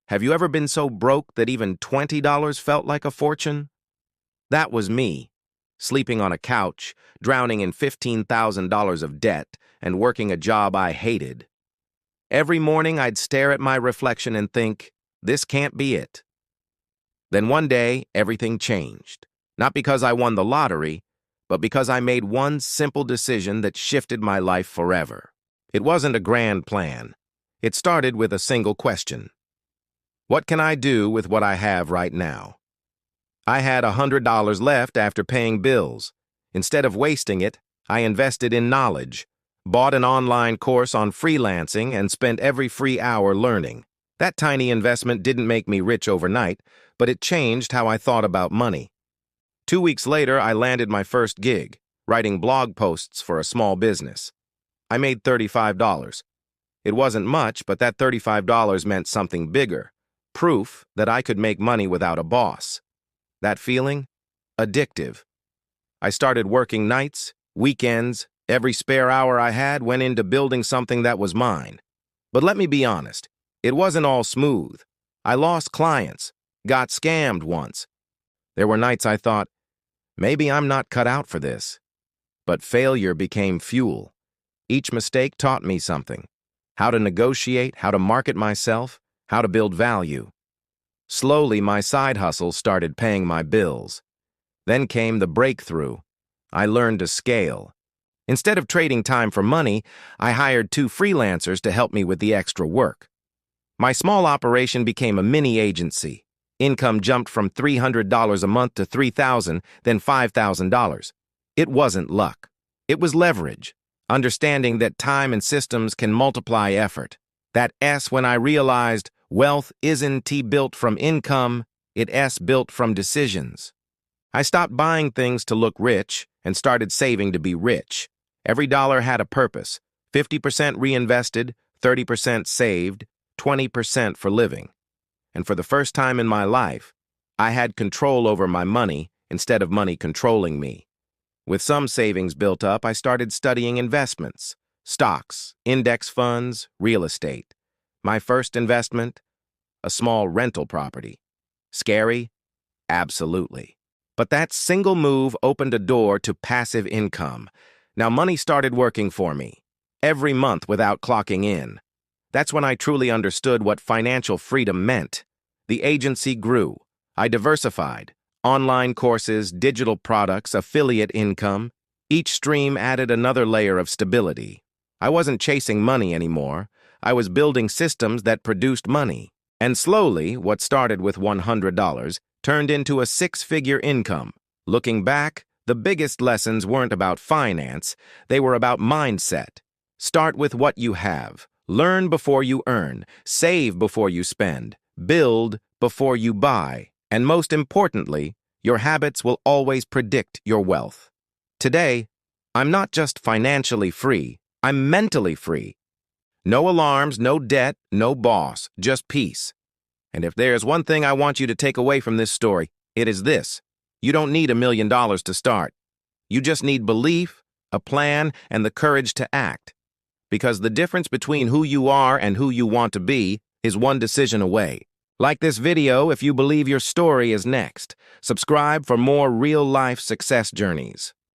Have you ever been so broke that even $20 felt like a fortune? That was me, sleeping on a couch, drowning in $15,000 of debt, and working a job I hated. Every morning I'd stare at my reflection and think, this can't be it. Then one day, everything changed. Not because I won the lottery, but because I made one simple decision that shifted my life forever. It wasn't a grand plan. It started with a single question. What can I do with what I have right now? I had $100 left after paying bills. Instead of wasting it, I invested in knowledge, bought an online course on freelancing, and spent every free hour learning. That tiny investment didn't make me rich overnight, but it changed how I thought about money. 2 weeks later, I landed my first gig, writing blog posts for a small business. I made $35. It wasn't much, but that $35 meant something bigger. Proof that I could make money without a boss. That feeling? Addictive. I started working nights, weekends, every spare hour I had went into building something that was mine. But let me be honest, it wasn't all smooth. I lost clients, got scammed once. There were nights I thought, maybe I'm not cut out for this. But failure became fuel. Each mistake taught me something. How to negotiate, how to market myself, how to build value. Slowly, my side hustle started paying my bills. Then came the breakthrough. I learned to scale. Instead of trading time for money, I hired 2 freelancers to help me with the extra work. My small operation became a mini agency. Income jumped from $300 a month to $3,000, then $5,000. It wasn't luck. It was leverage. Understanding that time and systems can multiply effort. That S when I realized wealth isn't T built from income, it's built from decisions. I stopped buying things to look rich and started saving to be rich. Every dollar had a purpose. 50% reinvested, 30% saved, 20% for living. And for the first time in my life, I had control over my money instead of money controlling me. With some savings built up, I started studying investments, stocks, index funds, real estate. My first investment, a small rental property. Scary? Absolutely. But that single move opened a door to passive income. Now money started working for me, every month without clocking in. That's when I truly understood what financial freedom meant. The agency grew. I diversified. Online courses, digital products, affiliate income. Each stream added another layer of stability. I wasn't chasing money anymore. I was building systems that produced money. And slowly, what started with $100 turned into a 6-figure income. Looking back, the biggest lessons weren't about finance, they were about mindset. Start with what you have. Learn before you earn. Save before you spend. Build before you buy. And most importantly, your habits will always predict your wealth. Today, I'm not just financially free, I'm mentally free. No alarms, no debt, no boss, just peace. And if there's one thing I want you to take away from this story, it is this. You don't need $1 million to start. You just need belief, a plan, and the courage to act. Because the difference between who you are and who you want to be is one decision away. Like this video if you believe your story is next. Subscribe for more real-life success journeys.